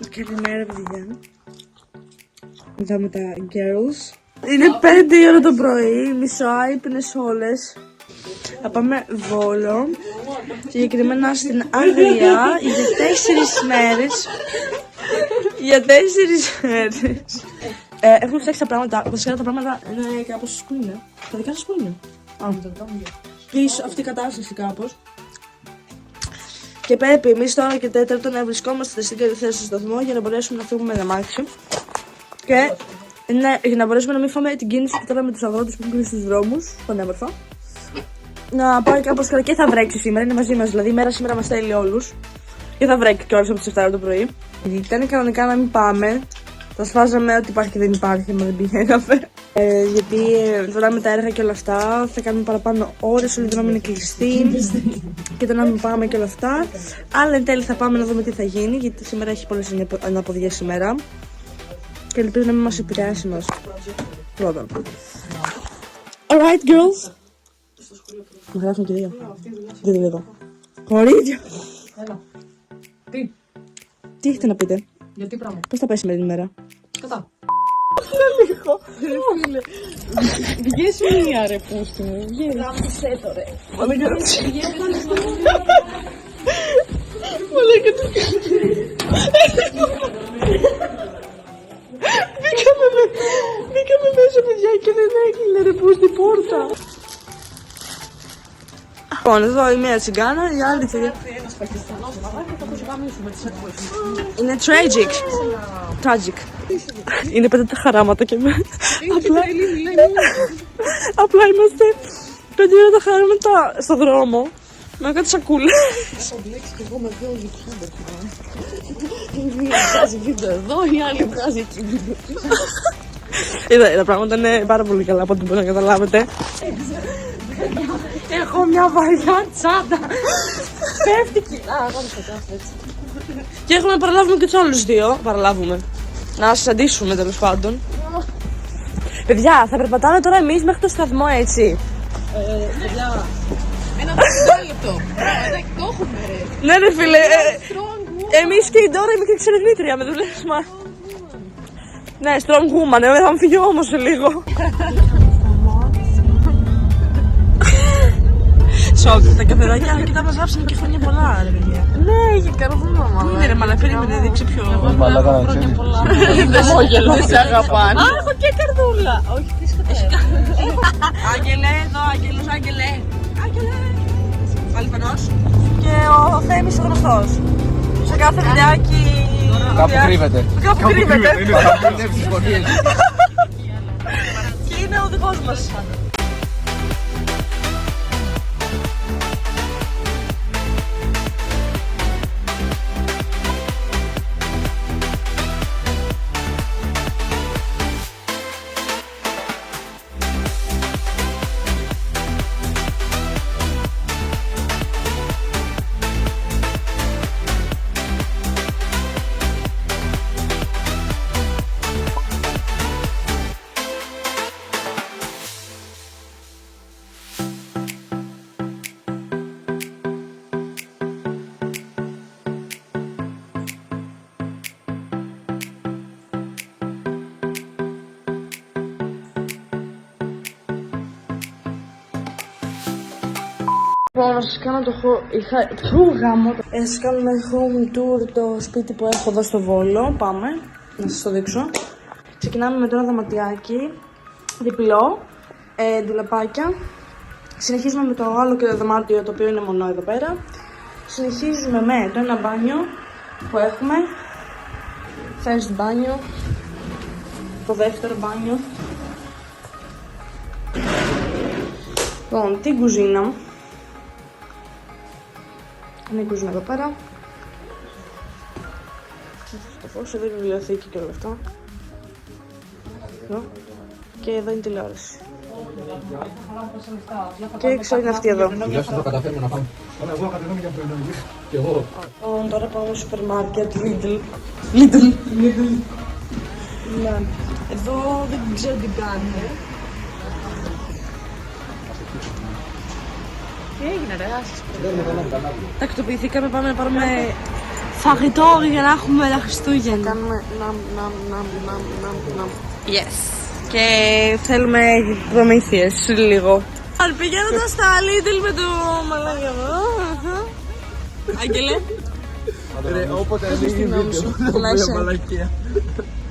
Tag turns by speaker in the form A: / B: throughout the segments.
A: Καλημέρα, παιδιά. Είδαμε τα girls. Είναι 5 η ώρα το πρωί, μισοάυπνες όλες. Θα πάμε Βόλο, συγκεκριμένα στην Αγρία, για 4 μέρες. Για 4 μέρες. Έχουμε φτιάξει τα πράγματα, βασικά τα πράγματα είναι κάπως που είναι. Τα δικά σας που είναι. Πίσω αυτή η κατάσταση κάπως. Και πρέπει εμείς τώρα και τέταρτο να βρισκόμαστε στην καλή θέση στο σταθμό για να μπορέσουμε να φύγουμε με αμάξι. Και ναι, για να μπορέσουμε να μην φάμε την κίνηση και τώρα με τους αγρότες που έχουν κλείσει τους δρόμους, πανέμορφα. Να πάει κάπως καλά και θα βρέξει σήμερα, είναι μαζί μας, δηλαδή η μέρα σήμερα μας θέλει όλους. Και θα βρέξει κιόλας από τις 7 το πρωί. Ήταν κανονικά να μην πάμε. Τα σφάζαμε ότι υπάρχει και δεν υπάρχει, μα δεν πηγαίναμε. Γιατί τώρα με τα έργα και όλα αυτά θα κάνουμε παραπάνω ώρες, όλοι οι δρόμοι είναι κλειστοί. Και το να μην πάμε και όλα αυτά. Αλλά εν τέλει θα πάμε να δούμε τι θα γίνει, γιατί σήμερα έχει πολλές αναποδιές σήμερα. Και ελπίζω να μην μας επηρεάσει μας. Πρώτα. Alright, girls. Να γράφουμε και δύο. Δύο εδώ. Κορίτσια. Τι έχετε να πείτε?
B: Γιατί πράγμα?
A: Πώς θα πάει σήμερα την ημέρα?
B: Κατά.
A: Λίγο.
B: Βγες μία ρε πούστη μου. Γάμισε το ρε.
A: Μαλάκα του. Μπήκαμε μέσα, παιδιά, και δεν έκλεινε ρε πούστη πόρτα. Λοιπόν, εδώ η μία τσιγκάνα, η άλλη θεία. Είναι tragic. Tragic. Είναι 5 τα χαράματα και με. Απλά είμαστε 5 τα χαράματα στο δρόμο. Με κάτι σακούλες.
B: Και εγώ με δύο YouTuber. Η μία βγάζει βίντεο εδώ, η άλλη βγάζει εκεί βίντεο.
A: Είδα, τα πράγματα είναι πάρα πολύ καλά από ό,τι μπορεί να καταλάβετε. Έχω μια βαριά τσάντα. Πέφτει κιλά. Και έχουμε να παραλάβουμε και τους άλλους δύο. Παραλάβουμε. Να σας αντίσουμε τέλος πάντων. Παιδιά, θα περπατάμε τώρα εμείς μέχρι το σταθμό, έτσι.
B: Παιδιά, ένα δευτερόλεπτο. Το έχουμε ρε.
A: Ναι ρε φίλε, εμείς και η Ντόρα είμαι και εξερευνήτρια με δουλειές μας. Ναι, strong woman, θα μου φύγει όμως σε λίγο. Σοκ, τα καφεδάκια και τα μας άφησαν και χρόνια πολλά ρε παιδιά.
B: Ναι, είχε καρδούλα μάλλον.
A: Ναι ρε μαλά, περίμενε, δείξε πιο.
C: Μαλάκα να ξέρεις.
B: Δεν σε αγαπάνε.
A: Α, έχω και καρδούλα. Όχι, τι σκοτέ. Άγγελε, εδώ, Άγγελος, Άγγελε. Άγγελε. Αλφανός. Και ο Θέμης ο γνωστός. Σε κάθε βιντεάκι.
C: Κάπου κρύβεται.
A: Κάπου κρύβεται.
C: Είναι στις γωνίες.
A: Και είναι ο οδηγός μας. Λοιπόν, να σας κάνω το σας κάνουμε home tour το σπίτι που έχω εδώ στο Βόλο. Πάμε, να σας το δείξω. Ξεκινάμε με το ένα δωματιάκι, διπλό, ντουλαπάκια. Συνεχίζουμε με το άλλο και το δωμάτιο, το οποίο είναι μονό εδώ πέρα. Συνεχίζουμε με το ένα μπάνιο που έχουμε. First μπάνιο. Το δεύτερο μπάνιο. Λοιπόν, την κουζίνα. Είναι η κουζίνα εδώ πέρα. Το φως, εδώ η βιβλιοθήκη και όλα αυτά. Εδώ. Και εδώ είναι η τηλεόραση. Και έξω είναι αυτή εδώ.
C: Τουλάχιστον το καταφέρουμε να πάμε. Εγώ κατεβαίνω για προϊόντα. Και εγώ.
A: Τώρα πάμε στο σούπερ μάρκετ, Lidl. Εδώ δεν ξέρω τι κάνει. Τι έγινε ρε, άσεις. Τακτοποιηθήκαμε, πάμε να πάρουμε φαγητό για να έχουμε τα Χριστούγεννα.
B: Κάνουμε ναμ.
A: Yes. Και θέλουμε προμήθειες λίγο. Πηγαίνοντα στα Lidl με το μαλάκι εδώ. Άγγελε.
C: Όποτε ανοίγει βίντεο, μαλακία.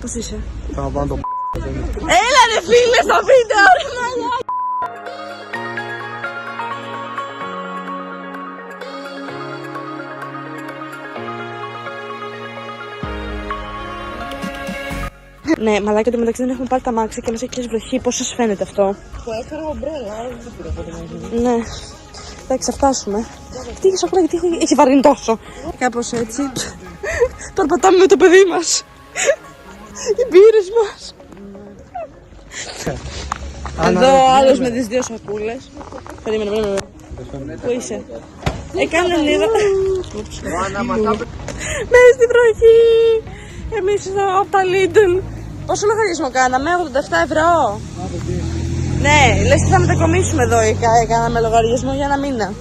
A: Πώς είσαι?
C: Θα βάλω το
A: Έλα ρε φίλε στο βίντεο ρε μαλάκι. Ναι, μαλάκα, μεταξύ δεν έχουμε πάρει τα μάξια και μας έχει βροχή. Πώς σας φαίνεται αυτό?
B: Το έφερα ομπρέλα, αλλά δεν πήρα από την
A: Ναι. Εντάξει, θα φτάσουμε. Τι είχε σοκολά, γιατί έχει βαρύνει τόσο. Κάπως έτσι. Περπατάμε με το παιδί μας. Οι μπύρες μας. Εδώ ο άλλος με τις δύο σακούλες. Περίμενε. Πού είσαι? Κάνε λίγο. Μέσα στη βροχή. Εμείς εδώ από τα Lidl. Πόσο λογαριασμό κάναμε? 87 ευρώ. Ναι, λες τι θα μετακομίσουμε εδώ ή κάναμε λογαριασμό για ένα μήνα.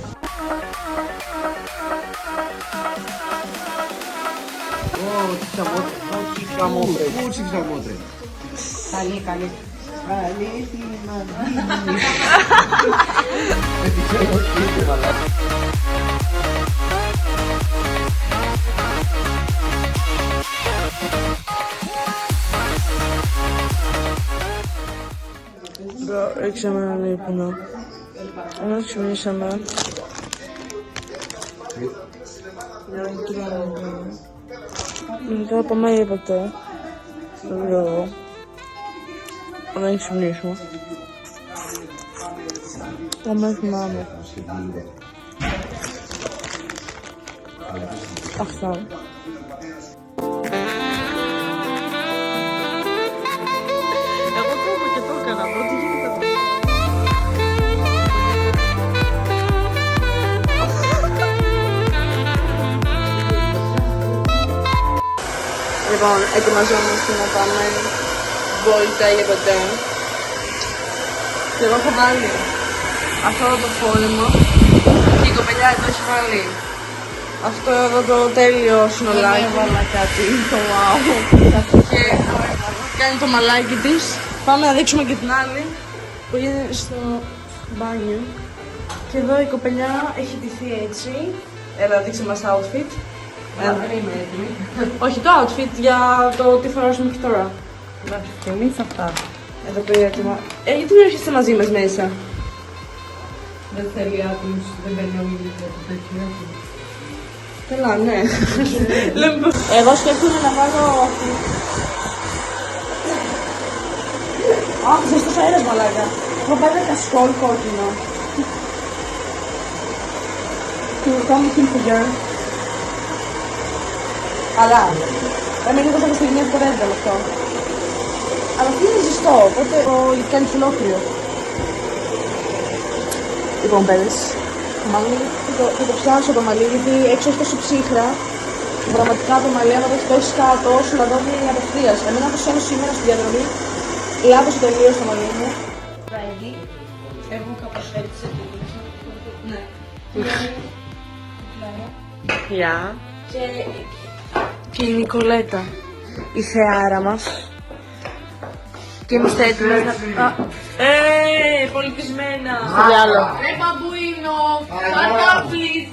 B: Καλή.
A: Ρίξαμε έναν ύπνο. Όμως ξυπνήσαμε. Μετά πάμε είπατε. Λίγο. Δεν ξυπνήσουμε. Δεν θυμάμαι. Αυτά. Λοιπόν, ετοιμαζόμαστε να πάμε βόλτα για ποτέ. Και εγώ έχω βάλει αυτό εδώ το φόρεμα και η κοπελιά εδώ έχει βάλει αυτό εδώ το τέλειο συνολάκι.
B: Έβαλα κάτι, το wow.
A: Και κάνει το μαλάκι της. Πάμε να δείξουμε και την άλλη που είναι στο μπάνιο. Και εδώ η κοπελιά έχει ντυθεί έτσι. Έλα, δείξε μας τα outfit.
B: Δεν είμαι έτοιμη.
A: Όχι το outfit για το τι φοράσουμε μέχρι τώρα.
B: Εντάξει, και εμείς αυτά.
A: Εδώ το έτοιμα. Γιατί δεν έρχεστε μαζί μας μέσα?
B: Δεν θέλει άτομος, δεν παίρνει ο ίδιος το τέτοιο.
A: Καλά, ναι. Εγώ σκέφτομαι να βάλω αυτή. Αχ, ζεστός αέρας μαλάκα. Έχω πάρει ένα κασκόλ κόκκινο. Του κάνω Hilfiger. Αλλά, είμαι λίγο σαν στιγμή που δεν ήταν αυτό. Αλλά αυτό είναι ζεστό, οπότε το κάνεις ολόκληρο. Λοιπόν, παιδες, θα το πιάσω το μαλλί, γιατί έξω έχει τόσο ψύχρα. Πραγματικά το μαλλί, άμα το έχει πέσει κάτω, σου λαδώνει απευθείας. Εμένα το σώνω σήμερα στη διαδρομή, λάδωσε τελείως το μαλλί μου.
B: Έχουν κάπως έτσι.
A: Ναι. Γεια. Και η Νικολέτα, η θεάρα μας. Και είμαστε έτοιμες να... πολιτισμένα!
B: άλλο.
A: Ρε μπαμπουίνο! Παντάφλις!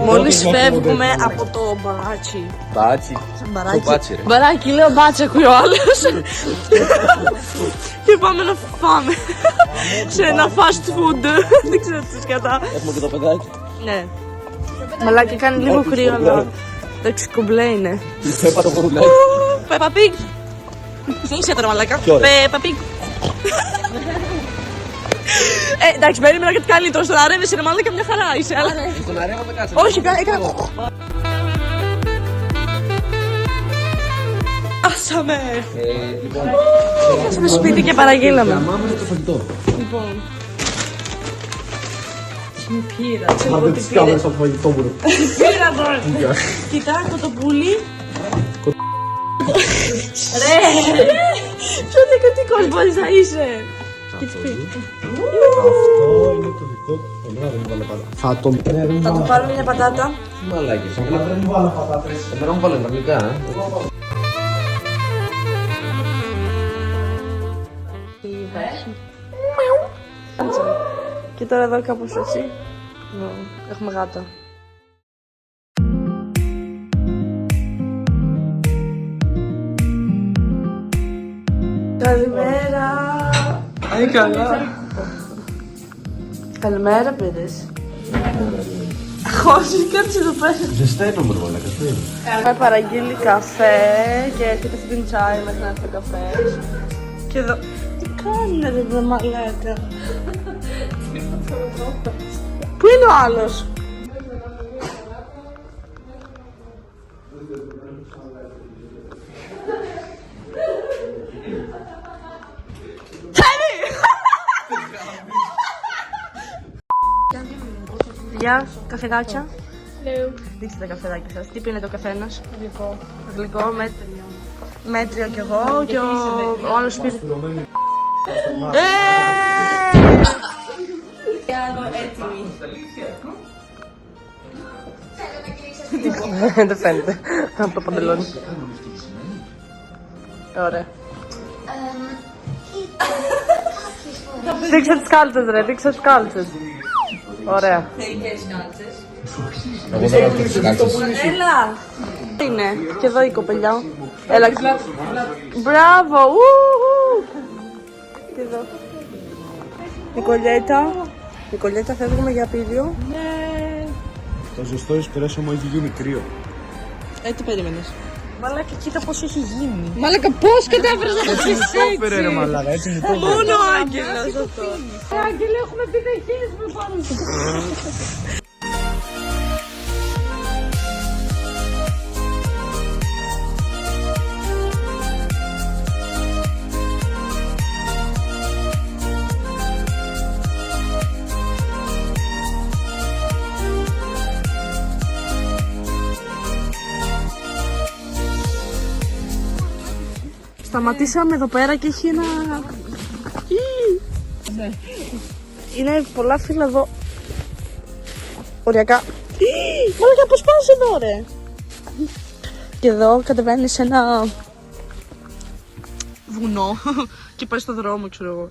A: Μόλις φεύγουμε από το μπαράτσι.
C: Μπάτσι.
A: Μπαράκι, λέω μπάτσι, ακούει ο άλλος. Και πάμε να φάμε σε ένα fast food. Δεν ξέρω τι σκατά.
C: Έχουμε και το παιδάκι.
A: Ναι. Μαλάκι, κάνει λίγο κρύο, αλλά εντάξει, κομπλέ είναι.
C: Πέπα το κορουλάκι.
A: Πέπα πικ. Είσαι τώρα μαλάκα. Πέπα πικ. Εντάξει, περίμενα κάτι καλύτερο. Στον αρέβεσαι, ρε μαλάκα, μια χαρά είσαι.
C: Στον αρέβα με κάτσε.
A: Όχι, έκανα. Άσαμε!
C: Λοιπόν,
A: Στο σπίτι και παραγγείλαμε.
C: μάμα είναι το φαγητό.
A: Λοιπόν,
B: Όχι, μου πήρα.
C: Άντε τις κάμερες από το φαγητό μου.
B: Πήρα τώρα. Κοιτά, κοτοπούλι. Ρε! Ποιο δικοτικός μπορείς να είσαι.
C: Αυτό είναι το δικό του. Εμένα δεν μου βάλε πατάτα.
A: Θα του πάρουμε μια πατάτα.
D: Μαλάκες.
C: Δεν μου βάλε πατάτες.
D: Εμένα μου βάλε τα γλυκά,
A: Και τώρα εδώ κάπως έτσι. Έχουμε γάτα. Καλημέρα.
C: Καλά.
A: Καλημέρα, παιδες. Όχι, κάτσε εδώ πέρα.
D: Ζεστά είναι όμως μαλάκες.
A: Έχουμε παραγγείλει καφέ και έρχεται στην τσάι μέχρι να έρθει ο καφές. Και εδώ... Τι κάνετε εδώ μαλάκα. Πού είναι ο άλλος. Γεια, καφεδάκια. Δείξτε τα καφεδάκια σας. Τι πίνετε ο καθένας. Γλυκό. Γλυκό, μέτριο κι εγώ και ο άλλος πήρε. Δεν φαίνεται από το παντελόνι. Ωραία. Δείξε τις κάλτσες ρε, δείξε τις κάλτσες. Ωραία.
D: Εγώ δεν έχω τις κάλτσες.
A: Έλα! Τι είναι, και εδώ η κοπελιά. Έλα, μπράβο! Και εδώ. Νικολιέτα, φεύγουμε για πίδιο.
C: Το ζεστό εσπρέσο μου έχει γίνει κρύο.
A: Τι περίμενες. Μαλάκα, κοίτα πώς έχει γίνει.
B: Μαλάκα, πώς κατάφερες να το πεις
C: Φέρε ρε μαλάκα, έτσι μου το είπε.
A: Μόνο ο Άγγελος αυτό.
B: Άγγελε, έχουμε πιδεχές με πάνω σου.
A: Σταματήσαμε εδώ πέρα και έχει ένα... Είναι πολλά φύλλα εδώ. Οριακά. Μαλάκα, πώς πας εδώ ρε. Και εδώ κατεβαίνεις σε ένα βουνό και πάει στο δρόμο, ξέρω εγώ.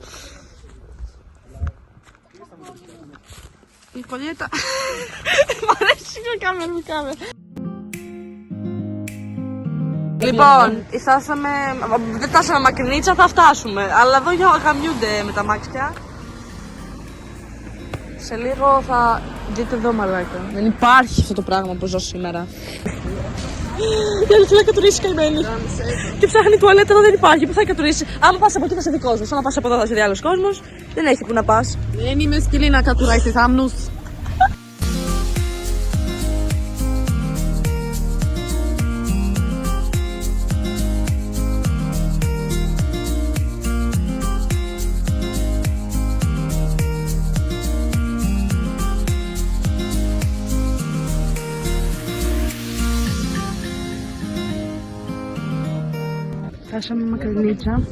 A: Νικολιέτα. Μ' αρέσει η κάμερα, η κάμερα. Λοιπόν, δεν φτάσαμε Μακρινίτσα, θα φτάσουμε. Αλλά εδώ γαμιούνται με τα μάξια. Σε λίγο θα δείτε εδώ μαλάκα. Δεν υπάρχει αυτό το πράγμα που ζω σήμερα. Η άλλη θέλει να κατουρίσει καημένη. Και ψάχνει τουαλέτα εδώ δεν υπάρχει. Πού θα κατουρίσει. Άμα πας από εκεί θα σε δει κόσμος. Άμα πας από εδώ θα σε δει άλλος κόσμος. Δεν έχει που να πας.
B: Δεν είμαι σκυλή να κατουράει στις άμνους.
A: Φτάσαμε Μακρινίτσα.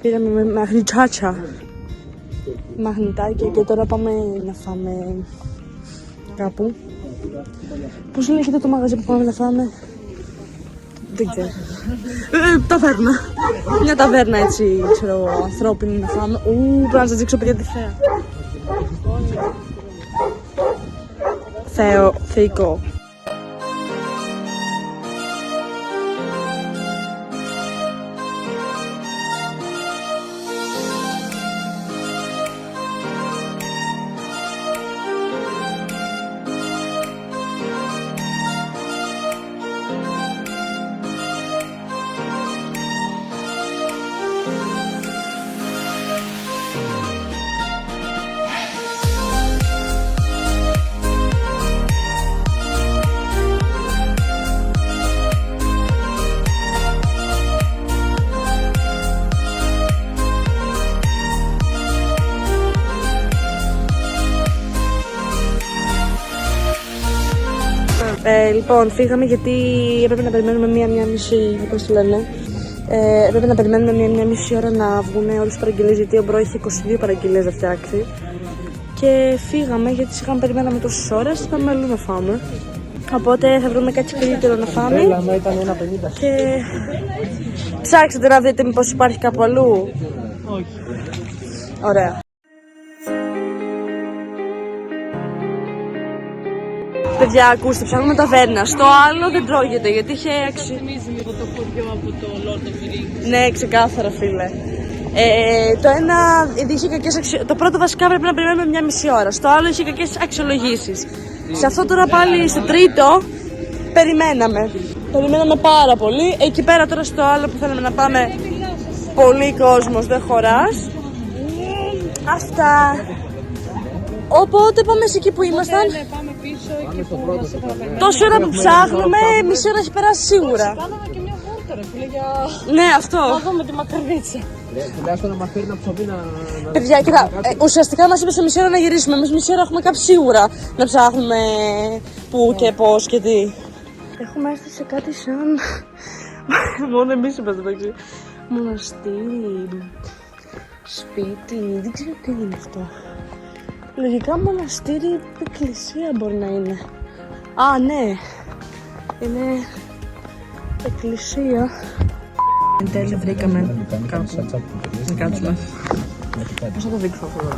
A: Πήραμε μαγνητσάτσα. Μαγνητάκι και τώρα πάμε να φάμε κάπου. Πώς λέγεται το μαγαζί που πάμε να φάμε. Δεν ξέρω. Ταβέρνα. Μια ταβέρνα έτσι, ξέρω, ανθρώπινη να φάμε. Πρέπει να σας δείξω παιδιά τη θέα. Θεϊκό. Λοιπόν, φύγαμε γιατί έπρεπε να περιμένουμε μία μισή, πώς το λένε. Έπρεπε να περιμένουμε μία μισή ώρα να βγουν όλες τις παραγγελίες, γιατί ο Μπρο είχε 22 παραγγελίες να φτιάξει. Και φύγαμε γιατί είχαμε περιμέναμε τόσες ώρες, θα πάμε αλλού να φάμε. Οπότε θα βρούμε κάτι καλύτερο να φάμε. Και ψάξετε να δείτε μήπως υπάρχει κάπου αλλού.
B: Όχι.
A: Ωραία. Παιδιά, ακούστε, ψάχνουμε ταβέρνα. Στο άλλο δεν τρώγεται γιατί είχε
B: Θυμίζει λίγο το χωριό από το Lord of the Rings.
A: Ναι, ξεκάθαρα, φίλε. Το ένα είχε κακές Το πρώτο βασικά πρέπει να περιμένουμε μία μισή ώρα. Στο άλλο είχε κακές αξιολογήσεις. Σε αυτό τώρα πάλι στο τρίτο περιμέναμε. Περιμέναμε πάρα πολύ. Εκεί πέρα τώρα στο άλλο που θέλαμε να πάμε, πολύ κόσμος, δεν χωράς. Αυτά. Οπότε πάμε σε εκεί που ήμασταν.
B: Ναι, πάμε πίσω εκεί που μας είχαμε.
A: Τόση ώρα που ψάχνουμε, μισή ώρα έχει περάσει σίγουρα.
B: Κάναμε και μια βόλτα, ρε φίλε, για
A: Ναι, αυτό.
B: να δούμε τη μακαρίτσα.
C: Τουλάχιστον να μας φέρει να ψωμί να...
A: Παιδιά, κοίτα, ουσιαστικά μας είπε σε μισή ώρα να γυρίσουμε. Εμείς μισή ώρα έχουμε κάψει σίγουρα να ψάχνουμε πού και πώς και τι. Έχουμε έρθει σε κάτι σαν. Μόνο εμείς είμαστε εντάξει. Μοναστήρι. Σπίτι. Δεν ξέρω τι είναι αυτό. Λογικά μοναστήρι, εκκλησία μπορεί να είναι. Α, ναι. Είναι εκκλησία. Εν τέλει βρήκαμε κάπου να κάτσουμε. Πώς θα το δείξω αυτό εδώ.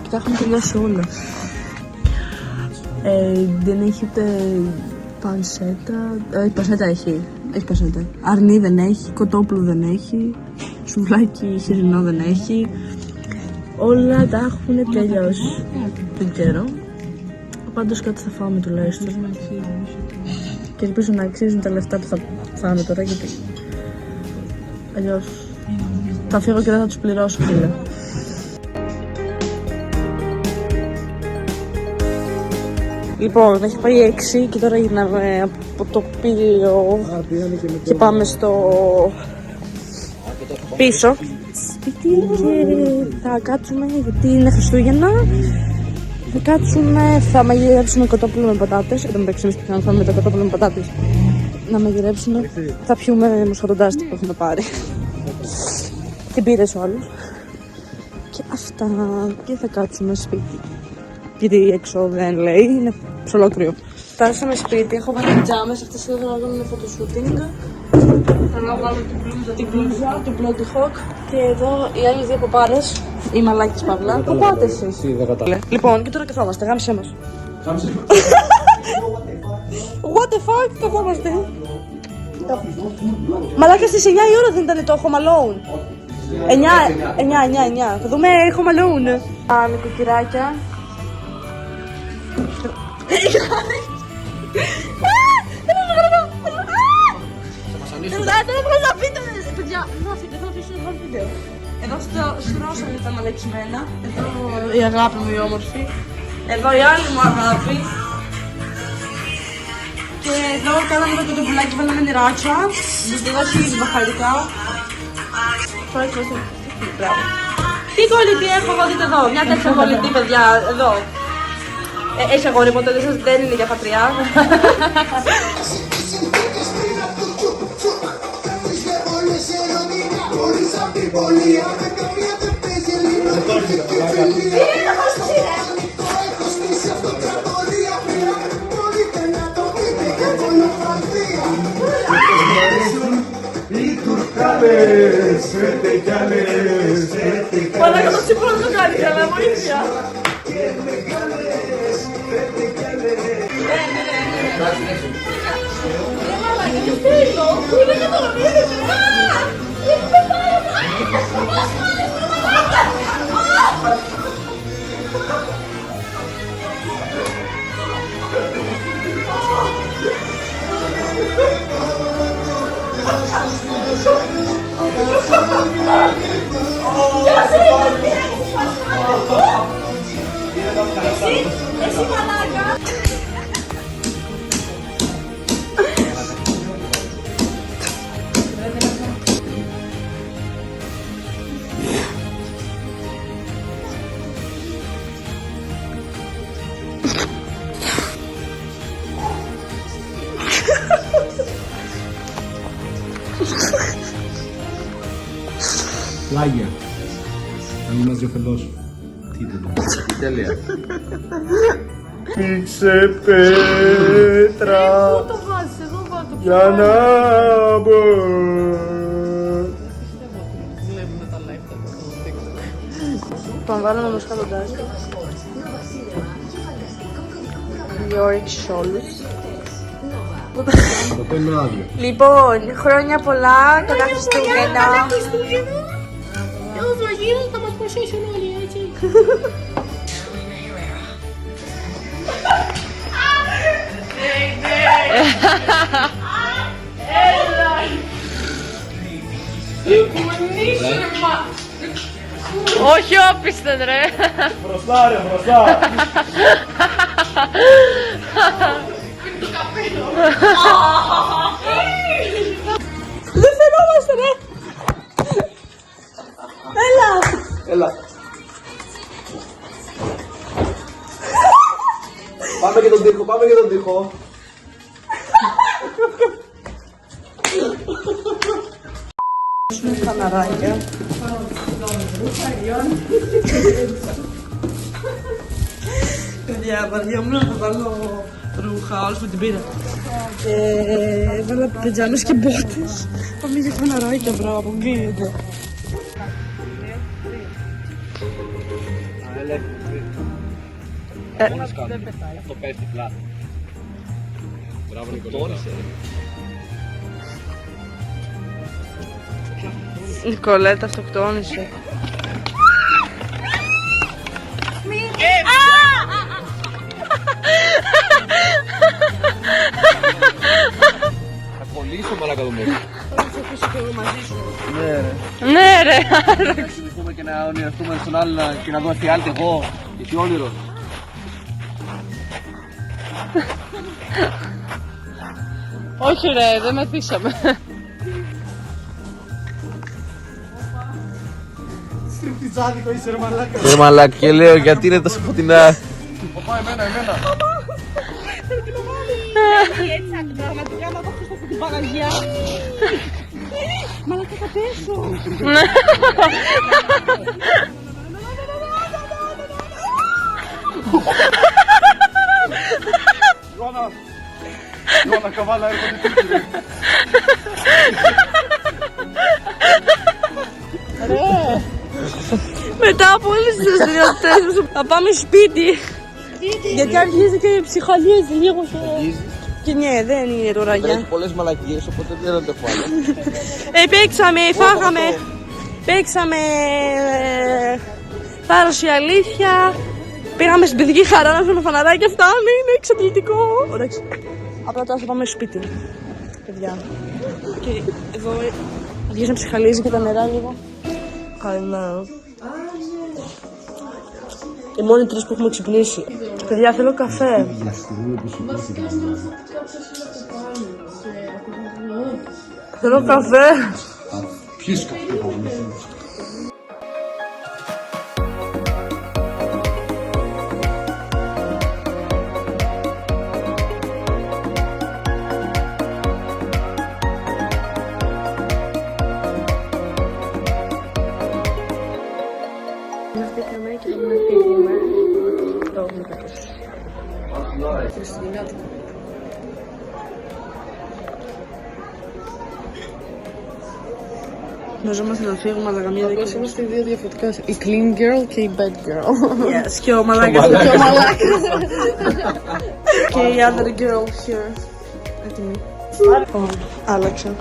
A: Και τα έχουμε τελειώσει όλα. Δεν έχει ούτε πανσέτα. Πανσέτα έχει. Έχει πανσέτα. Αρνί δεν έχει, κοτόπουλο δεν έχει, σουβλάκι χοιρινό δεν έχει. Όλα τα έχουν τελειώσει. Δεν ξέρω. Πάντως κάτι θα φάμε τουλάχιστον. Και ελπίζω να αξίζουν τα λεφτά που θα φάμε τώρα, γιατί αλλιώς θα φύγω και δεν θα τους πληρώσω, φίλε. Λοιπόν, έχει πάει 6 και τώρα γυρνάμε από το πύριο και πάμε στο πίσω σπίτι και θα κάτσουμε γιατί είναι Χριστούγεννα. Θα κάτσουμε, θα μαγειρέψουμε κοτόπουλο με πατάτες. Εδώ μεταξύ εμείς θα φάμε το κοτόπουλο με πατάτες. Να μαγειρέψουμε. Θα πιούμε μοσχοτοντάστη που έχουμε πάρει. Την πήρε ο άλλος. Και αυτά. Και θα κάτσουμε σπίτι. Γιατί έξω δεν λέει, είναι ψολόκριο. Φτάσαμε σπίτι, έχω βάλει τζάμες. Αυτές εδώ να κάνουμε φωτοσούτινγκ. Θα βάλω την μπλούζα, την Bloody Hawk. Και εδώ οι άλλοι δύο παπάρες. Οι μαλάκες Παύλα. Πού πάτε εσείς? Λοιπόν, και τώρα καθόμαστε, γάμισέ μας. What the fuck, καθόμαστε. Μαλάκα στις 9 η ώρα δεν ήταν το Home Alone? 9. Θα δούμε Home Alone. Νοικοκυράκια. Δεν βγάζω να πείτε, παιδιά, δεν αφήνετε, θα αφήσω ένα βίντεο. Εδώ στρώσαν τα μαλακισμένα, εδώ η αγάπη μου η όμορφη, εδώ η άλλη μου αγάπη. Και εδώ κάναμε το κοτοπουλάκι, βάλαμε νεράκια, γιατί εδώ έχει μπαχαρικά. Τώρα έχει βάσει, μπράβο. Τι κολλητή έχω εγώ, δείτε εδώ, μια τέτοια κολλητή παιδιά, εδώ. Έχει αγόρι, ποτέ δεν είναι για πατριά. Μαλάκα το τσίπουρο δεν το κάνει καλά, βοήθεια. Εσύ μαλάκα.
C: Πλάγια. Αν μας διοφελώς. Τι δεν είναι.
D: Τέλεια.
C: Πήξε πέτρα
B: Πού το βάζεις, εδώ βάλω.
C: για να μπω.
B: Βλέπουμε τα live τα TikTok.
A: Τον βάλαμε όμως καλοντάς. Γιώργη Σόλους.
C: Αυτό είναι άδειο.
A: Λοιπόν, χρόνια πολλά, καλά Χριστούγεννα.
B: Εδώ θα γίνουν, θα μας προσέσουν όλοι, έτσι. Όχι όπισθεν ρε.
C: Μπροστά ρε, μπροστά.
A: Δεν φαινόμαστε ρε. Έλα.
D: Έλα. Πάμε για τον τοίχο, πάμε για τον τοίχο.
A: Φαναράκια. Παιδιά, βαριόμουν να θα βάλω ρούχα, όλους που την πήρα. Και έβαλα πιτζάμες και μπότες. Πάμε για φαναράκια, μπράβο, γκρίνεται.
D: Αυτό πέφτει τυφλά. Μπράβο Νικολέτα.
A: Νικολέτα αυτοκτόνησε.
D: Θα κολλήσω μαλάκα το μέσα.
A: Ναι ρε.
D: Να θυμηθούμε και να ονειρευτούμε στον άλλον και να δούμε τι άλλη εγώ και τι όνειρο.
B: Όχι ρε, δεν μεθύσαμε.
C: Στριπτιζάδικο είσαι ρε μαλάκα.
D: Ρε μαλάκα και λέω γιατί είναι τόσο φωτεινά.
C: Παπά εμένα.
A: Πραγματικά να το χρήσω από την παγαγιά. Μαλάκα θα πέσω.
C: Ιωάννα καβάλα έρχονται τύχη ρε.
A: Μετά από όλες τις δραστηριότητες μας θα πάμε σπίτι. Γιατί αρχίζει και ψυχαλίζει λίγο. Και ναι, δεν είναι τώρα
D: Έχει
A: για.
D: πολλές μαλακίες οπότε δεν το φάω.
A: Παίξαμε, φάγαμε. Παίξαμε θάρρος η αλήθεια. Πήγαμε στην παιδική χαρά να φέρουμε φαναράκια. Φτάνει, είναι εξαντλητικό. Εντάξει. Απλά τώρα θα πάμε σπίτι. Παιδιά. Και εδώ αρχίζει να ψυχαλίζει και τα νερά λίγο. Καλημέρα. Οι μόνοι τρεις που έχουμε ξυπνήσει. Παιδιά, θέλω καφέ. Θέλω καφέ.
C: Πιες καφέ.
A: Ναυτήκαμε και πρέπει να φύγουμε. Το έχουμε κατώσει. Νοιαζόμαστε να φύγουμε, αλλά καμία δεν
B: Απλώς είμαστε δύο διαφορετικά. Η clean girl και η bad girl.
A: Yes, και ο μαλάκας. Και ο μαλάκας. Και η other girl here. Έτοιμη. Άλλαξα.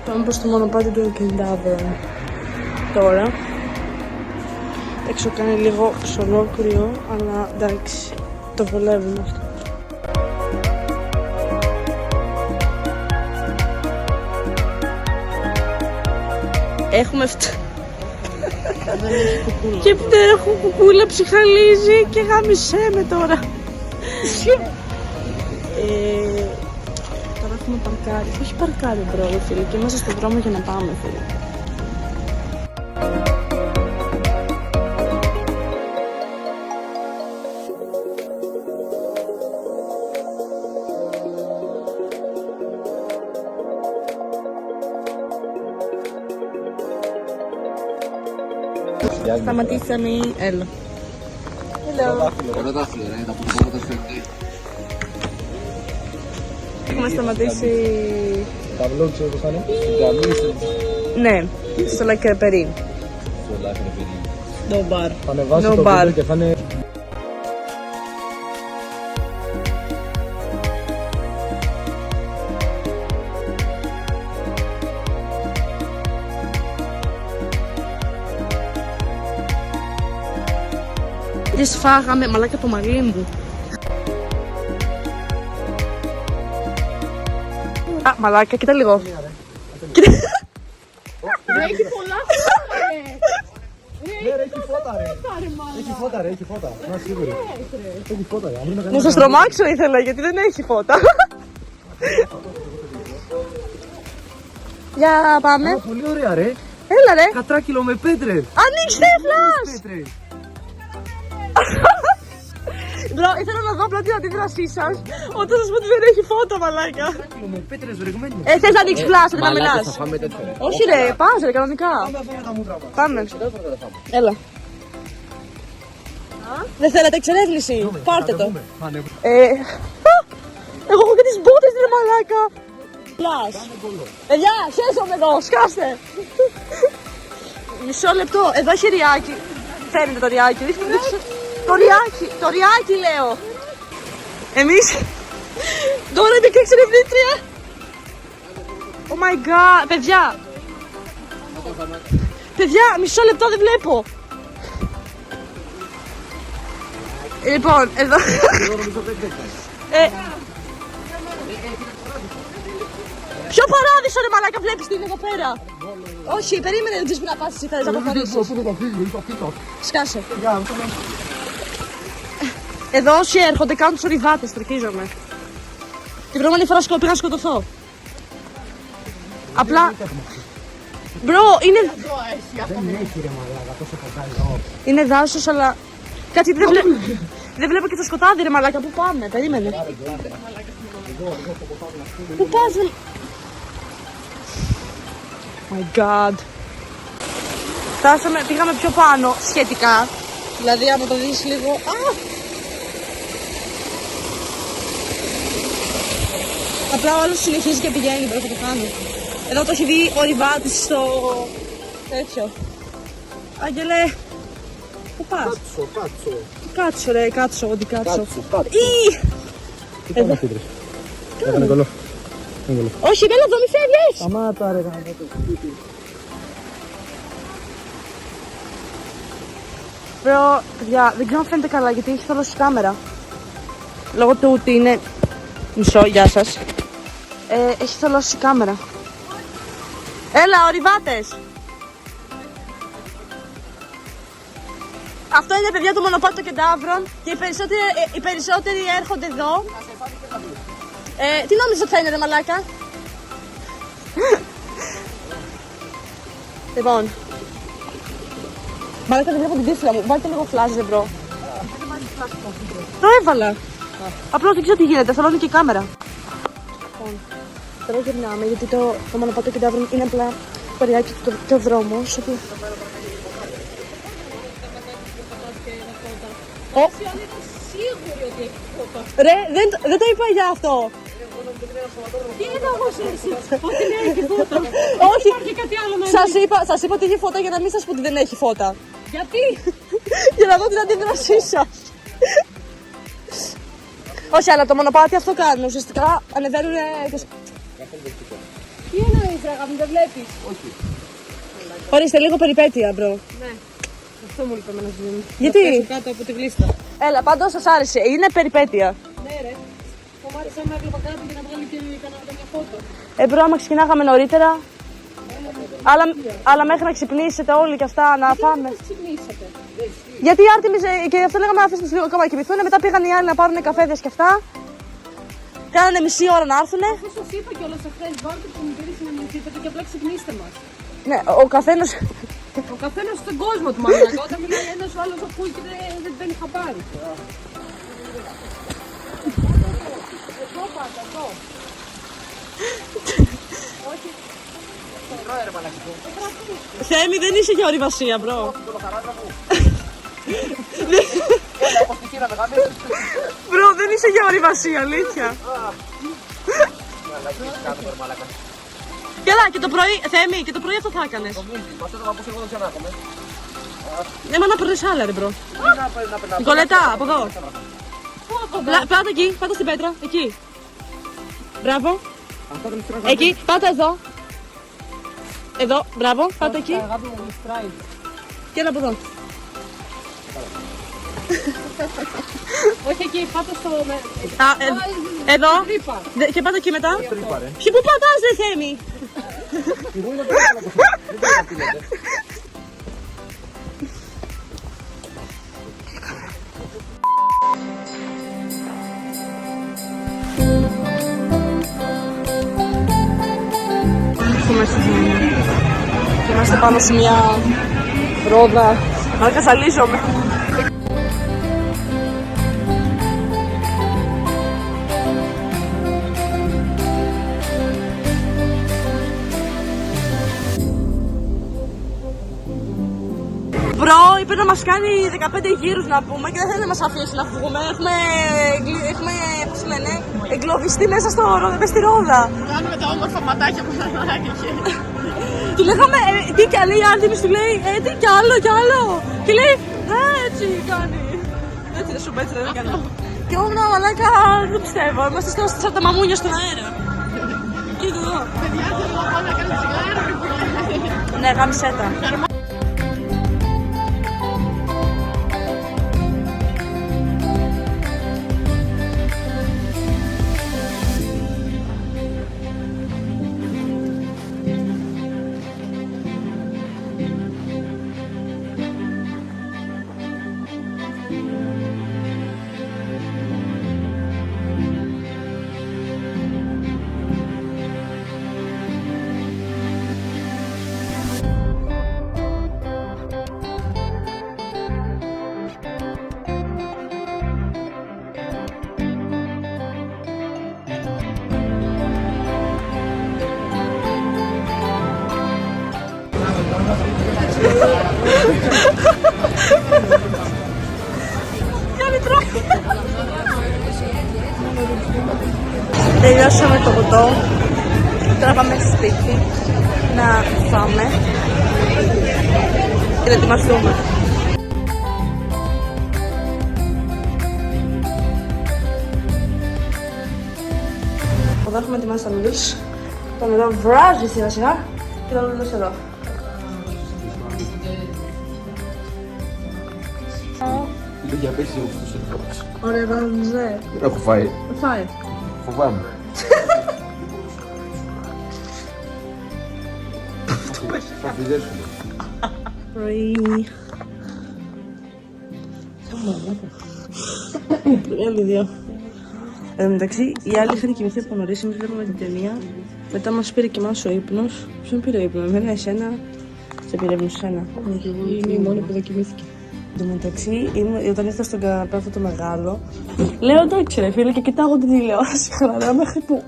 A: Πάμε προς το μονοπάτι του Κεντάβερ. Τώρα. Έξω κάνει λίγο ψολόκριο, αλλά εντάξει, το βολεύουμε αυτό. Έχουμε φτάσει. Και δεν έχω κουκούλα, ψυχαλίζει και γάμισέ με τώρα. Τώρα έχουμε παρκάρει. Όχι παρκάρει μπρο, φίλε, και είμαστε στον δρόμο για να πάμε, φίλε. Σταματήσαμε. Έλα.
D: Ωραία δάχτυλο, ρε, τα ποδοπόδια σου εκεί.
A: Έχουμε σταματήσει.
C: Τα vlogs όπως θα είναι.
A: Ναι, στο Λακρεπερί. No bar.
C: Θα ανεβάσει
A: No
C: το
A: bar.
C: βίντεο και θα είναι...
A: Και σφάγαμε μαλάκα το μαλλί μου. Α, μαλάκα, κοίτα λίγο.
B: Έχει πολλά
C: Ναι ρε, έχει φώτα ρε. Έχει φώτα ρε, έχει φώτα. Να σίγουρη. Έχει φώτα ρε.
A: Να σας τρομάξω ήθελα γιατί δεν έχει φώτα. Για πάμε.
C: Πολύ ωραία ρε.
A: Έλα ρε.
C: Κατράκυλο με πέτρες.
A: Ανοίξτε φλάς.
C: Πέτρες.
A: Μπρο, ήθελα να δω απλά την αντίδρασή σας όταν σας πω ότι δεν έχει φώτα μαλάκα.
C: Κατράκυλο με πέτρες βρεγμένες.
A: Θες να ανοίξεις φλάς, δεν να
D: Μαλάκα,
A: μιλάς.
D: θα φάμε τέτοιο, ρε.
A: Όχι ρε, πας ρε, κανονικά.
C: Πάμε να τα μούτρα μας.
A: Πάμε.
D: Τέτοιο θα φάμε.
A: Έλα. Δεν θέλετε εξερεύνηση. Πάρτε το. Εγώ έχω και τις μπότες ρε μαλάκα. Πλάς. Παιδιά, χέσομαι εδώ, σκάστε. Μισό λεπτό, εδώ έχει ριάκι. Φαίνεται το ριάκι, το ριάκι λέω. Εμείς, τώρα είναι και εξερευνήτρια. Oh my god, παιδιά, μισό λεπτό δεν βλέπω. Λοιπόν, εδώ. Ποιο παράδεισο ρε μαλάκα βλέπεις τι είναι εδώ πέρα. Όχι, περίμενε, δεν ξέρεις που να πας εσύ, θέλεις να προχωρήσεις. Σκάσε. Εδώ όσοι έρχονται κάνουν τους ορειβάτες, τριχίζομαι. Την προηγούμενη φορά πήγα να σκοτωθώ. Απλά... Μπρο, είναι... Είναι δάσος, αλλά... Κάτσε, δεν βλέπω και το σκοτάδι ρε μαλάκα, πού πάμε, περίμενε. Πού πας ρε... My god. Φτάσαμε, πήγαμε πιο πάνω, σχετικά. Δηλαδή, άμα το δεις λίγο... Α! Απλά ο άλλος συνεχίζει και πηγαίνει, πρέπει να το κάνω. Εδώ το έχει δει ο ριβάτης στο... τέτοιο. Άγγελε, πού πας? Κάτσο ρε, κάτσο, ό,τι κάτσο. Ή!
C: Τι κάνω πίτρες. Έκανε κολό.
A: Όχι, μπέλα εδώ, μη φεύγεις!
C: Σταμάτα ρε, κάνω το σπίτι.
A: Μπρο, παιδιά, δεν ξέρω αν φαίνεται καλά γιατί έχει θολώσει η κάμερα. Λόγω του ότι είναι... Μισό, γεια σας. Έχει θολώσει η κάμερα. Έλα, ορειβάτες! Αυτό είναι παιδιά το μονοπάτι των κεντάβρων και οι περισσότεροι έρχονται εδώ. Τι νόμιζες ότι θα είναι ρε μαλάκα? Λοιπόν. Μαλάκα δεν βλέπω την τύφλα μου. Βάλτε λίγο φλάζ ρε μπρο. Το έβαλα. Απλώς δεν ξέρω τι γίνεται. Θολώνει και η κάμερα. Λοιπόν. Τώρα γυρνάμε γιατί το μονοπάτι των κεντάβρων είναι απλά περιάκι και ο δρόμος. Ρε, δεν το είπα για αυτό.
B: Τι είδα εγώ εσύ, ότι δεν έχει φώτα.
A: Όχι,
B: Υπάρχει κάτι άλλο να
A: σας είπα ότι έχει φώτα για να μην σας πω ότι δεν έχει φώτα.
B: Γιατί?
A: Για να δω την αντίδρασή σας. Όχι, αλλά το μονοπάτι αυτό κάνουν. Ουσιαστικά ανεβαίνουν και...
B: Τι εννοείς ρε αγάπη, δεν βλέπεις?
A: Ορίστε, λίγο περιπέτεια, μπρο.
B: Ναι, αυτό μου είπε εμένα ζωή μου.
A: Γιατί?
B: Να πέσω κάτω από τη γλίστα.
A: Έλα, πάντως σας άρεσε. Είναι περιπέτεια.
B: Ναι ρε, θα μ' άρεσε να έβλεπα κάτι για να βγάλει και καμιά φώτο.
A: Μπρο, άμα ξεκινάγαμε νωρίτερα. Αλλά μέχρι να ξυπνήσετε όλοι και αυτά, να φάμε.
B: Ξυπνήσατε.
A: Γιατί η Άρτεμις και αυτό λέγαμε αφήστε τους λίγο ακόμα να κοιμηθούν. Μετά πήγαν οι άλλοι να πάρουν καφέδες και αυτά. Κάνανε μισή ώρα να έρθουνε.
B: Αυτό σας είπα κιόλας εχθές, βάλτε που μου πήρε να μου πείτε και απλά ξυπνήστε μας.
A: Ναι, ο καθένας.
B: Ο καθένας στον κόσμο του μαλάκα, όταν μιλάει ένας ο άλλος ακούει και δεν παίρνει χαμπάρι. Εδώ πάντα, εδώ.
A: Θέμη, δεν είσαι για ορειβασία, μπρο.
D: χαράδρα μου. Έλα, όπως τη χείρα με γάμισες.
A: Μπρο, δεν είσαι για ορειβασία, αλήθεια.
D: Μαλακίες κάτω, ρε μαλάκα.
A: Καλά, και το πρωί, Θέμη, και το πρωί αυτό θα έκανες.
D: Μας το παππούς εγώ δεν ξανάρχομαι.
A: Ναι, μα να παίρνεις άλλα, ρε μπρο.
D: Να περνάω.
A: Νικολέτα, από εδώ. Πάτα εκεί, πάτα στην πέτρα, εκεί. Μπράβο. Εκεί, πάτα εδώ. Εδώ, μπράβο, πάτα εκεί. Και ένα από εδώ.
B: Όχι εκεί, πάτε στο...
A: Εδώ. Και πάτα εκεί μετά. Και πού πατάς, ρε Θέμη. Και είμαστε πάνω σε μια ρόδα. Να κασαλίζομαι. Μπρο, είπε να μας κάνει 15 γύρους να πούμε και δεν θέλει να μας αφήσει να βγούμε. Έχουμε πώς λένε, εγκλωβιστεί μέσα στο ρόδα, μες στη ρόδα.
B: Κάνουμε τα όμορφα ματάκια που θα δάει.
A: Του λέγαμε, τι κι άλλη, η Άρτεμις του λέει, τι κι άλλο, κι άλλο. Και λέει, έτσι κάνει. Έτσι δεν σου πει, έτσι δεν έκανε. Και εγώ ήμουν μαλάκα, δεν πιστεύω, είμαστε σαν τα μαμούνια στον αέρα. Κοίτα εδώ.
B: Παιδιά, θέλω να πάω να κάνω τσιγάρο.
A: Ναι, γάμισέ τα. Τελειώσαμε το ποτό. Τώρα πάμε στο σπίτι να φάμε και να ετοιμαστούμε. Εδώ έχουμε ετοιμάσει τα noodles. Το νερό βράζει σιγά σιγά και τα noodles εδώ.
C: Για πες λίγο στους ελικόπτες.
A: Ωραία, ναι.
C: Έχω φάει.
A: Φάει.
C: Φοβάμαι. Θα φυζέσουμε.
A: Πρωί. Άλλοι δύο. Εν τω μεταξύ, οι άλλοι είχαν κοιμηθεί από νωρίς, εμείς βλέπαμε την ταινία. Μετά μας πήρε και εμάς ο ύπνος. Ποιον πήρε ο ύπνος, εμένα, εσένα, σε πήρε ύπνος εσένα.
B: Είναι η μόνη που δοκιμήθηκε.
A: Εν τω μεταξύ, όταν ήρθα στον καναπέ αυτό το μεγάλο, λέω εντάξει ρε φίλε και κοιτάγω την τηλεόραση χαλαρά μέχρι που...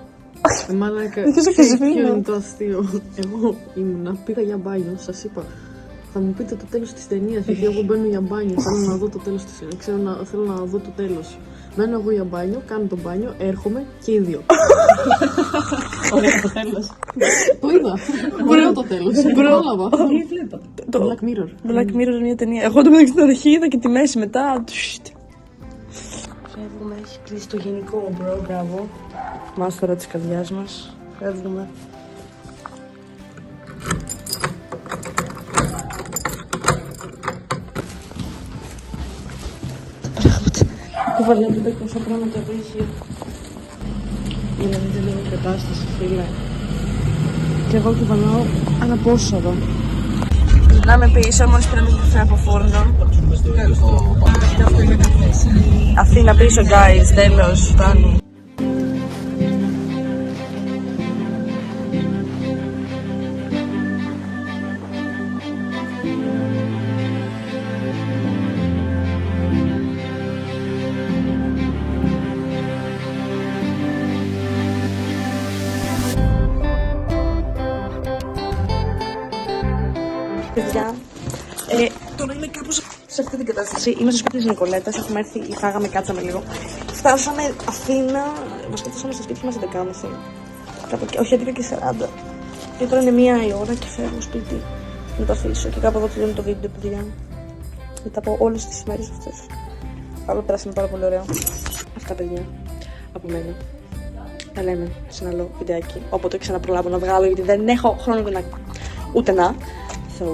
B: Μαλάκα,
A: Δεν ξέρω
B: ποιο
A: ποιο είναι.
B: είναι το αστείο. Εγώ ήμουνα, πήγα για μπάνιο, σας είπα. Θα μου πείτε το τέλος της ταινίας, γιατί εγώ μπαίνω για μπάνιο. Θέλω να δω το τέλος της ταινίας. Θέλω να δω το τέλος. Μπαίνω εγώ για μπάνιο, κάνω το μπάνιο, έρχομαι και οι δύο. Ωραία, το τέλος. Το είδα. Ωραίο το τέλος. Πρόλαβα.
A: Το
B: Black Mirror.
A: Black Mirror είναι μια ταινία. Εγώ το μεταξύ στην αρχή είδα και τη μέση μετά. Φεύγουμε, έχει κλείσει το γενικό μπρο, μπράβο. Μάστορα της καρδιάς μας. Φεύγουμε. Κουβαλάτε τα κόσα πράγματα εδώ είχε. Για να δείτε λίγο κατάσταση, φίλε. Και εγώ κουβαλάω αναπόσοδο. Γυρνάμε πίσω, μόλις πήραμε την από φούρνο. Αθήνα πίσω, guys, τέλος, φτάνει. Παιδιά, Τώρα είμαι κάπως σε αυτή την κατάσταση. Είμαι στο σπίτι της Νικολέτας, έχουμε έρθει, φάγαμε, κάτσαμε λίγο. Φτάσαμε Αθήνα, βασικά φτάσαμε στο σπίτι μας 11:30. Όχι 11:40. Και τώρα είναι 1 η ώρα και φεύγω σπίτι να το αφήσω. Και κάπου εδώ τελειώνει το βίντεο, παιδιά. Μετά από όλες τις ημέρες αυτές. Αλλά πέρασαμε πάρα πολύ ωραία. Αυτά, παιδιά, από μένα. Τα λέμε σε ένα άλλο βιντεάκι. Όποτε ξαναπρολάβω να βγάλω, γιατί δεν έχω χρόνο ούτε να. So,